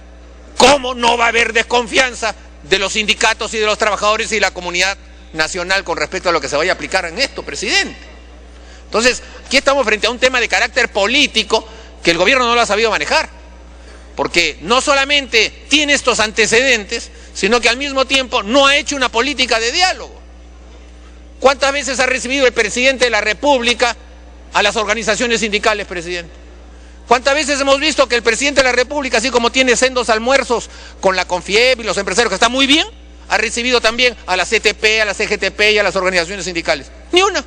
¿Cómo no va a haber desconfianza de los sindicatos y de los trabajadores y la comunidad nacional con respecto a lo que se vaya a aplicar en esto, presidente? Entonces, aquí estamos frente a un tema de carácter político que el gobierno no lo ha sabido manejar, porque no solamente tiene estos antecedentes, sino que al mismo tiempo no ha hecho una política de diálogo. ¿Cuántas veces ha recibido el presidente de la República a las organizaciones sindicales, presidente? ¿Cuántas veces hemos visto que el presidente de la República, así como tiene sendos almuerzos con la CONFIEP y los empresarios, que está muy bien, ha recibido también a la CTP, a la CGTP y a las organizaciones sindicales? Ni una.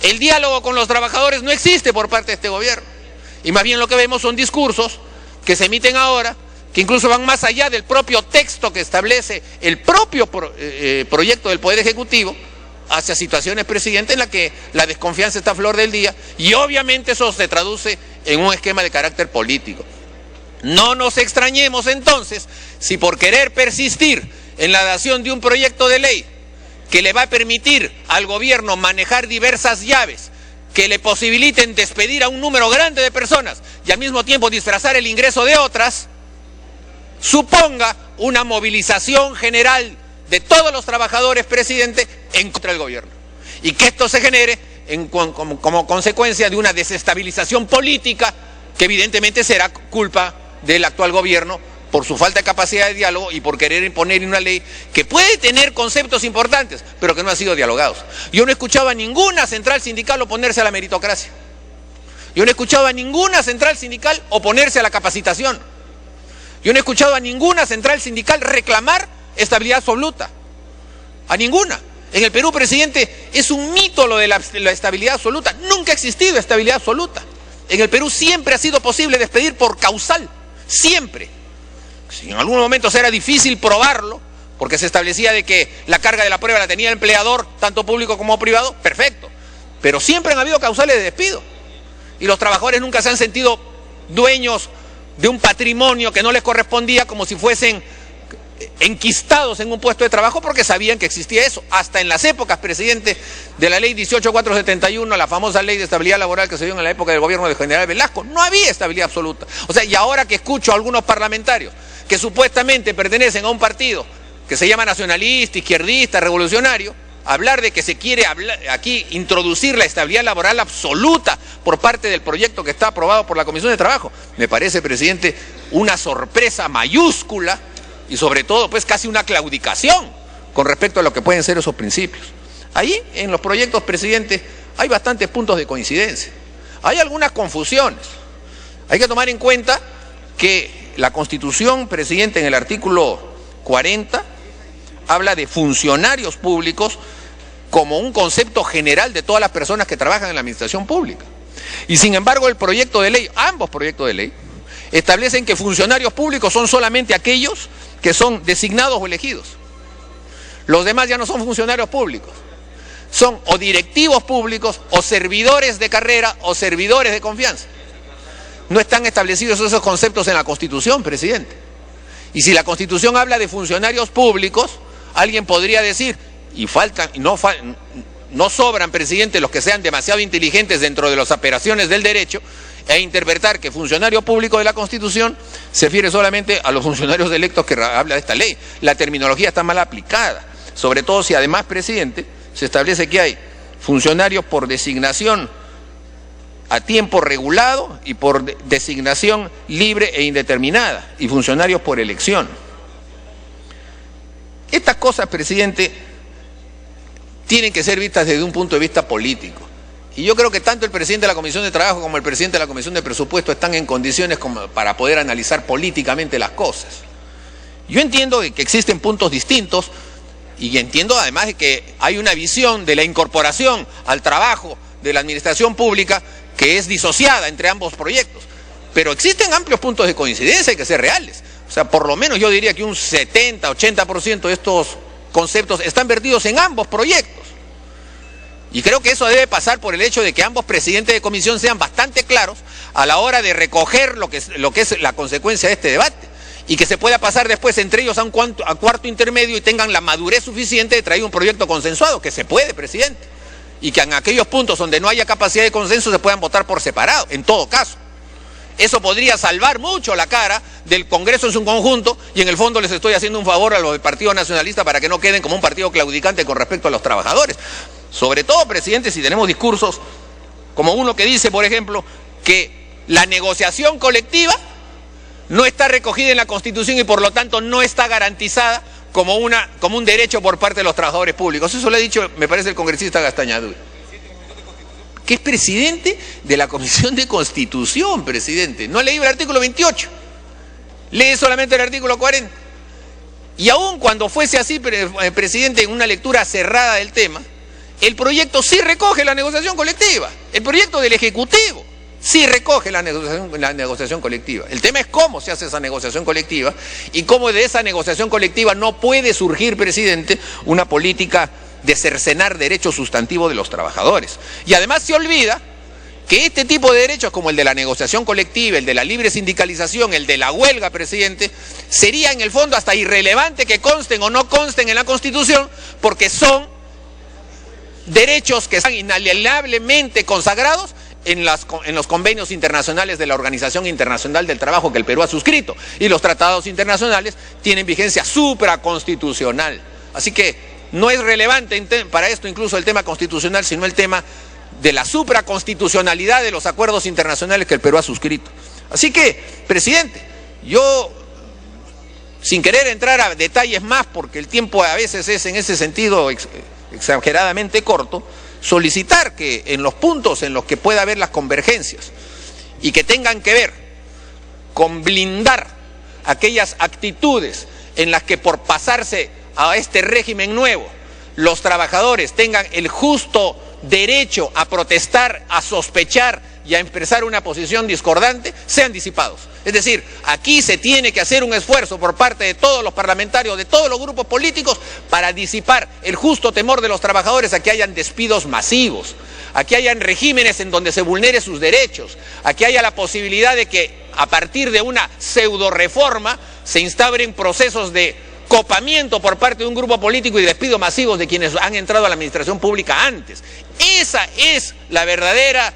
El diálogo con los trabajadores no existe por parte de este gobierno. Y más bien lo que vemos son discursos que se emiten ahora, que incluso van más allá del propio texto que establece el propio proyecto del Poder Ejecutivo, hacia situaciones, presidente, en las que la desconfianza está a flor del día, y obviamente eso se traduce en un esquema de carácter político. No nos extrañemos entonces si por querer persistir en la dación de un proyecto de ley que le va a permitir al gobierno manejar diversas llaves que le posibiliten despedir a un número grande de personas y al mismo tiempo disfrazar el ingreso de otras, suponga una movilización general de todos los trabajadores, presidente, en contra del gobierno. Y que esto se genere como consecuencia de una desestabilización política que evidentemente será culpa del actual gobierno por su falta de capacidad de diálogo y por querer imponer una ley que puede tener conceptos importantes, pero que no han sido dialogados. Yo no escuchaba a ninguna central sindical oponerse a la meritocracia. Yo no he escuchado a ninguna central sindical oponerse a la capacitación. Yo no he escuchado a ninguna central sindical reclamar estabilidad absoluta. A ninguna. En el Perú, presidente, es un mito lo de la estabilidad absoluta. Nunca ha existido estabilidad absoluta. En el Perú siempre ha sido posible despedir por causal, siempre. Si en algún momento era difícil probarlo, porque se establecía de que la carga de la prueba la tenía el empleador, tanto público como privado, perfecto. Pero siempre han habido causales de despido. Y los trabajadores nunca se han sentido dueños de un patrimonio que no les correspondía, como si fuesen enquistados en un puesto de trabajo, porque sabían que existía eso. Hasta en las épocas, presidente, de la ley 18471, la famosa ley de estabilidad laboral que se dio en la época del gobierno del general Velasco, no había estabilidad absoluta. O sea, y ahora que escucho a algunos parlamentarios que supuestamente pertenecen a un partido que se llama nacionalista, izquierdista, revolucionario, hablar de que se quiere aquí introducir la estabilidad laboral absoluta por parte del proyecto que está aprobado por la Comisión de Trabajo, me parece, presidente, una sorpresa mayúscula y sobre todo pues casi una claudicación con respecto a lo que pueden ser esos principios. Ahí en los proyectos, presidente, hay bastantes puntos de coincidencia, hay algunas confusiones. Hay que tomar en cuenta que la Constitución, presidente, en el artículo 40 habla de funcionarios públicos como un concepto general de todas las personas que trabajan en la administración pública. Y sin embargo el proyecto de ley, ambos proyectos de ley, establecen que funcionarios públicos son solamente aquellos que son designados o elegidos. Los demás ya no son funcionarios públicos, son o directivos públicos o servidores de carrera o servidores de confianza. No están establecidos esos conceptos en la Constitución, presidente. Y si la Constitución habla de funcionarios públicos, alguien podría decir, no sobran, presidente, los que sean demasiado inteligentes dentro de las operaciones del derecho, e interpretar que funcionario público de la Constitución se refiere solamente a los funcionarios electos que habla de esta ley. La terminología está mal aplicada, sobre todo si además, presidente, se establece que hay funcionarios por designación a tiempo regulado y por designación libre e indeterminada, y funcionarios por elección. Estas cosas, presidente, tienen que ser vistas desde un punto de vista político. Y yo creo que tanto el presidente de la Comisión de Trabajo como el presidente de la Comisión de Presupuesto están en condiciones para poder analizar políticamente las cosas. Yo entiendo que existen puntos distintos y entiendo además de que hay una visión de la incorporación al trabajo de la administración pública que es disociada entre ambos proyectos. Pero existen amplios puntos de coincidencia, hay que ser reales. O sea, por lo menos yo diría que un 70-80% de estos conceptos están vertidos en ambos proyectos. Y creo que eso debe pasar por el hecho de que ambos presidentes de comisión sean bastante claros a la hora de recoger lo que es la consecuencia de este debate, y que se pueda pasar después entre ellos a cuarto intermedio y tengan la madurez suficiente de traer un proyecto consensuado, que se puede, presidente, y que en aquellos puntos donde no haya capacidad de consenso se puedan votar por separado, en todo caso. Eso podría salvar mucho la cara del Congreso en su conjunto, y en el fondo les estoy haciendo un favor a los del Partido Nacionalista para que no queden como un partido claudicante con respecto a los trabajadores. Sobre todo, presidente, si tenemos discursos como uno que dice, por ejemplo, que la negociación colectiva no está recogida en la Constitución y por lo tanto no está garantizada como un derecho por parte de los trabajadores públicos. Eso lo ha dicho, me parece, el congresista Gastañadura, que es presidente de la Comisión de Constitución, presidente. No ha leído el artículo 28, lee solamente el artículo 40. Y aún cuando fuese así, presidente, en una lectura cerrada del tema, el proyecto sí recoge la negociación colectiva. El proyecto del Ejecutivo sí recoge la negociación colectiva. El tema es cómo se hace esa negociación colectiva y cómo de esa negociación colectiva no puede surgir, presidente, una política de cercenar derechos sustantivos de los trabajadores. Y además se olvida que este tipo de derechos, como el de la negociación colectiva, el de la libre sindicalización, el de la huelga, presidente, sería en el fondo hasta irrelevante que consten o no consten en la Constitución, porque son derechos que están inalienablemente consagrados en los convenios internacionales de la Organización Internacional del Trabajo que el Perú ha suscrito, y los tratados internacionales tienen vigencia supraconstitucional. Así que no es relevante para esto incluso el tema constitucional, sino el tema de la supraconstitucionalidad de los acuerdos internacionales que el Perú ha suscrito. Así que, presidente, yo, sin querer entrar a detalles más, porque el tiempo a veces es en ese sentido exageradamente corto, solicitar que en los puntos en los que pueda haber las convergencias y que tengan que ver con blindar aquellas actitudes en las que por pasarse a este régimen nuevo los trabajadores tengan el justo derecho a protestar, a sospechar y a expresar una posición discordante sean disipados. Es decir, aquí se tiene que hacer un esfuerzo por parte de todos los parlamentarios, de todos los grupos políticos, para disipar el justo temor de los trabajadores a que hayan despidos masivos, a que hayan regímenes en donde se vulnere sus derechos, a que haya la posibilidad de que a partir de una pseudo reforma se instauren procesos de copamiento por parte de un grupo político y despidos masivos de quienes han entrado a la administración pública antes. Esa es la verdadera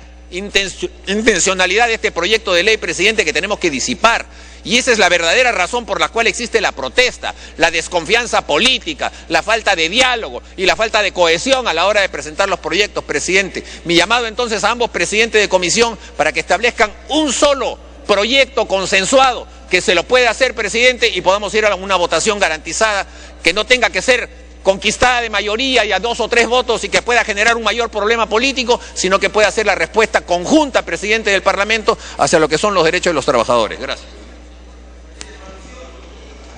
intencionalidad de este proyecto de ley, presidente, que tenemos que disipar. Y esa es la verdadera razón por la cual existe la protesta, la desconfianza política, la falta de diálogo y la falta de cohesión a la hora de presentar los proyectos, presidente. Mi llamado entonces a ambos presidentes de comisión para que establezcan un solo proyecto consensuado que se lo pueda hacer, presidente, y podamos ir a una votación garantizada, que no tenga que ser conquistada de mayoría y a 2 o 3 votos y que pueda generar un mayor problema político, sino que pueda ser la respuesta conjunta, presidente del Parlamento, hacia lo que son los derechos de los trabajadores. Gracias.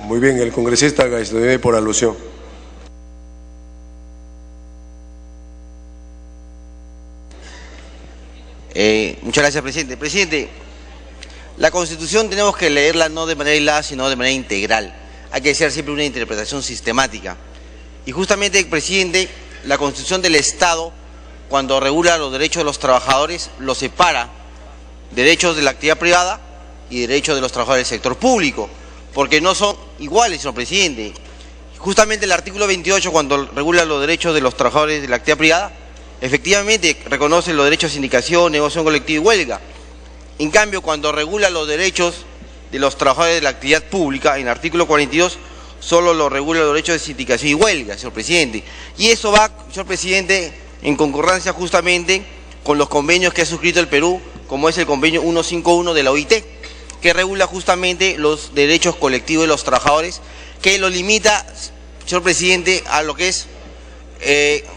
Muy bien, el congresista Gaisdonede por alusión. Muchas gracias, presidente. Presidente, la Constitución tenemos que leerla no de manera aislada, sino de manera integral. Hay que hacer siempre una interpretación sistemática. Y justamente, presidente, la Constitución del Estado, cuando regula los derechos de los trabajadores, los separa: derechos de la actividad privada y derechos de los trabajadores del sector público, porque no son iguales, señor presidente. Justamente el artículo 28, cuando regula los derechos de los trabajadores de la actividad privada, efectivamente reconoce los derechos de sindicación, negociación colectiva y huelga. En cambio, cuando regula los derechos de los trabajadores de la actividad pública, en el artículo 42, solo lo regula los derechos de sindicación y huelga, señor presidente. Y eso va, señor presidente, en concordancia justamente con los convenios que ha suscrito el Perú, como es el convenio 151 de la OIT, que regula justamente los derechos colectivos de los trabajadores, que lo limita, señor presidente, a lo que es,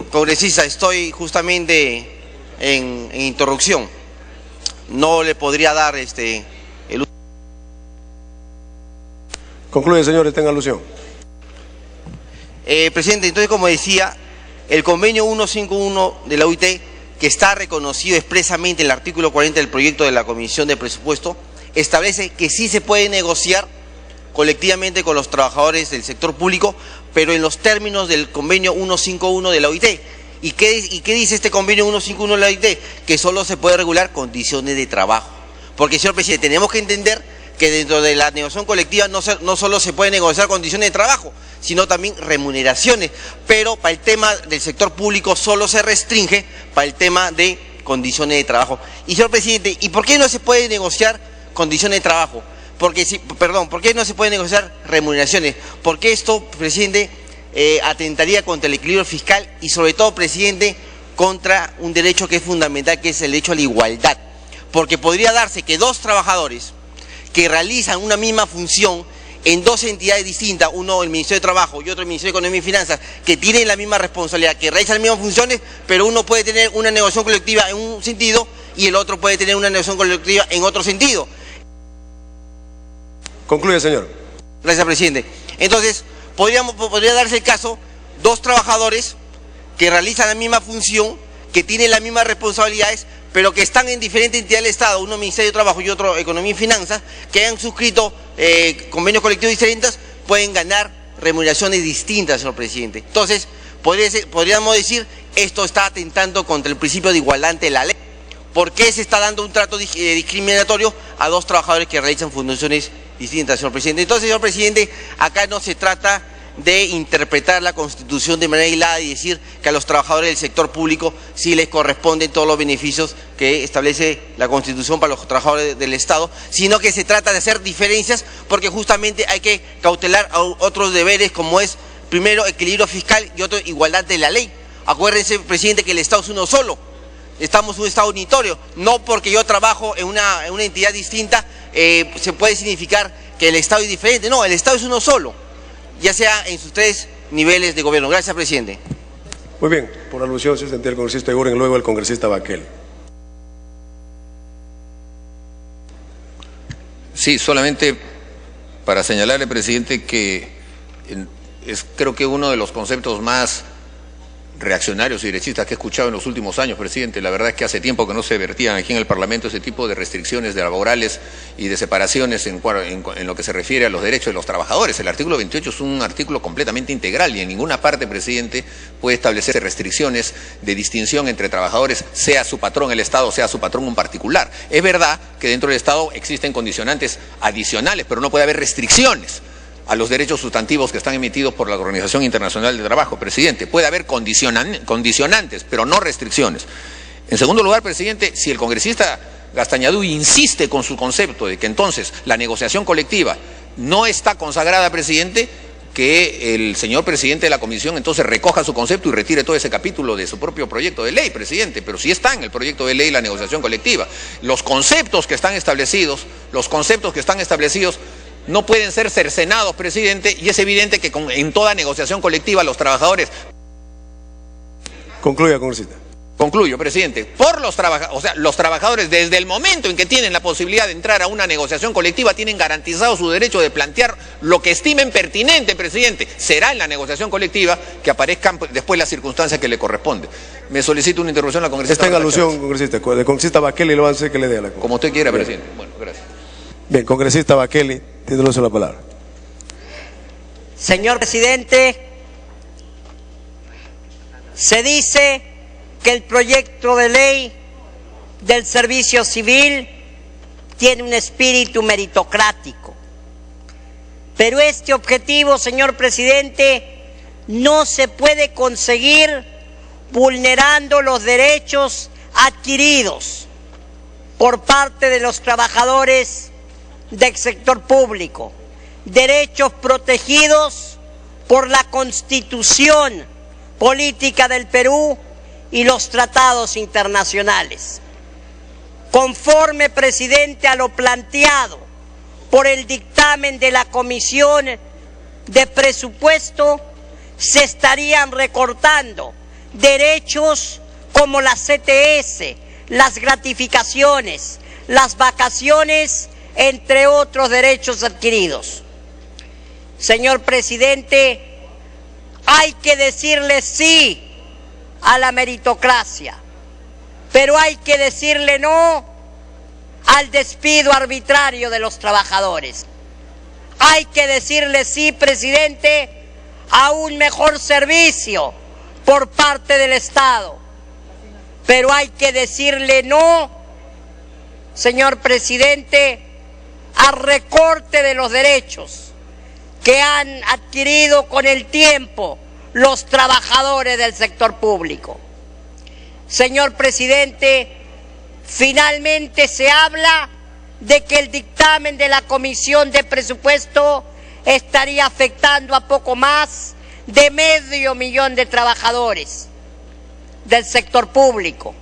congresista, estoy justamente en interrupción. No le podría dar el uso. Concluye, señores, tenga alusión. Presidente, entonces, como decía, el convenio 151 de la OIT, que está reconocido expresamente en el artículo 40 del proyecto de la Comisión de Presupuesto, establece que sí se puede negociar colectivamente con los trabajadores del sector público, pero en los términos del convenio 151 de la OIT. ¿Y qué dice este convenio 151 de la OIT? Que solo se puede regular condiciones de trabajo. Porque, señor presidente, tenemos que entender que dentro de la negociación colectiva no solo se puede negociar condiciones de trabajo, sino también remuneraciones. Pero para el tema del sector público solo se restringe para el tema de condiciones de trabajo. Y, señor presidente, ¿y por qué no se puede negociar condiciones de trabajo? ¿Por qué no se puede negociar remuneraciones? Porque esto, presidente, atentaría contra el equilibrio fiscal y sobre todo, presidente, contra un derecho que es fundamental, que es el derecho a la igualdad. Porque podría darse que 2 trabajadores que realizan una misma función en 2 entidades distintas, uno el Ministerio de Trabajo y otro el Ministerio de Economía y Finanzas, que tienen la misma responsabilidad, que realizan las mismas funciones, pero uno puede tener una negociación colectiva en un sentido y el otro puede tener una negociación colectiva en otro sentido. Concluye, señor. Gracias, presidente. Entonces, podría darse el caso, 2 trabajadores que realizan la misma función, que tienen las mismas responsabilidades, pero que están en diferentes entidades del Estado, uno Ministerio de Trabajo y otro Economía y Finanzas, que han suscrito convenios colectivos diferentes, pueden ganar remuneraciones distintas, señor presidente. Entonces, podríamos decir, esto está atentando contra el principio de igualdad ante la ley. ¿Por qué se está dando un trato discriminatorio a 2 trabajadores que realizan funciones distintas, señor presidente? Entonces, señor presidente, acá no se trata de interpretar la Constitución de manera aislada y decir que a los trabajadores del sector público sí les corresponden todos los beneficios que establece la Constitución para los trabajadores del Estado, sino que se trata de hacer diferencias porque justamente hay que cautelar otros deberes, como es, primero, equilibrio fiscal y otro, igualdad de la ley. Acuérdense, presidente, que el Estado es uno solo. Estamos en un Estado unitario. No porque yo trabajo en una entidad distinta se puede significar que el Estado es diferente. No, el Estado es uno solo, ya sea en sus 3 niveles de gobierno. Gracias, presidente. Muy bien, por alusión se sentía el congresista Eguren, luego el congresista Baquel. Sí, solamente para señalarle, presidente, que es creo que uno de los conceptos más reaccionarios y derechistas que he escuchado en los últimos años, presidente. La verdad es que hace tiempo que no se vertían aquí en el Parlamento ese tipo de restricciones laborales y de separaciones en lo que se refiere a los derechos de los trabajadores. El artículo 28 es un artículo completamente integral y en ninguna parte, presidente, puede establecer restricciones de distinción entre trabajadores, sea su patrón el Estado, sea su patrón un particular. Es verdad que dentro del Estado existen condicionantes adicionales, pero no puede haber restricciones a los derechos sustantivos que están emitidos por la Organización Internacional del Trabajo, presidente. Puede haber condicionantes, pero no restricciones. En segundo lugar, presidente, si el congresista Gastañadú insiste con su concepto de que entonces la negociación colectiva no está consagrada, presidente, que el señor presidente de la comisión entonces recoja su concepto y retire todo ese capítulo de su propio proyecto de ley, presidente. Pero sí está en el proyecto de ley la negociación colectiva. Los conceptos que están establecidos no pueden ser cercenados, presidente, y es evidente que en toda negociación colectiva los trabajadores... Concluya, congresista. Concluyo, presidente. Los trabajadores, desde el momento en que tienen la posibilidad de entrar a una negociación colectiva, tienen garantizado su derecho de plantear lo que estimen pertinente, presidente. Será en la negociación colectiva que aparezcan después las circunstancias que le corresponden. Me solicito una interrupción a la congresista. Está en alusión, congresista. El congresista Baqueli lo va a hacer que le dé a la congresista. Como usted quiera, presidente. Bueno, gracias. Bien, congresista Baqueli, tiene el uso de la palabra. Señor presidente, se dice que el proyecto de ley del servicio civil tiene un espíritu meritocrático. Pero este objetivo, señor presidente, no se puede conseguir vulnerando los derechos adquiridos por parte de los trabajadores del sector público, derechos protegidos por la Constitución Política del Perú y los tratados internacionales. Conforme, presidente, a lo planteado por el dictamen de la Comisión de Presupuesto, se estarían recortando derechos como la CTS, las gratificaciones, las vacaciones, entre otros derechos adquiridos. Señor presidente, hay que decirle sí a la meritocracia, pero hay que decirle no al despido arbitrario de los trabajadores. Hay que decirle sí, presidente, a un mejor servicio por parte del Estado, pero hay que decirle no, señor presidente, al recorte de los derechos que han adquirido con el tiempo los trabajadores del sector público. Señor presidente, finalmente se habla de que el dictamen de la Comisión de Presupuesto estaría afectando a poco más de 500.000 de trabajadores del sector público.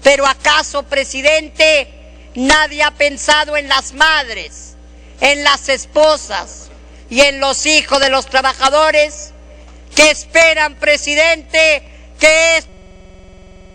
Pero ¿acaso, presidente, nadie ha pensado en las madres, en las esposas y en los hijos de los trabajadores que esperan, presidente, que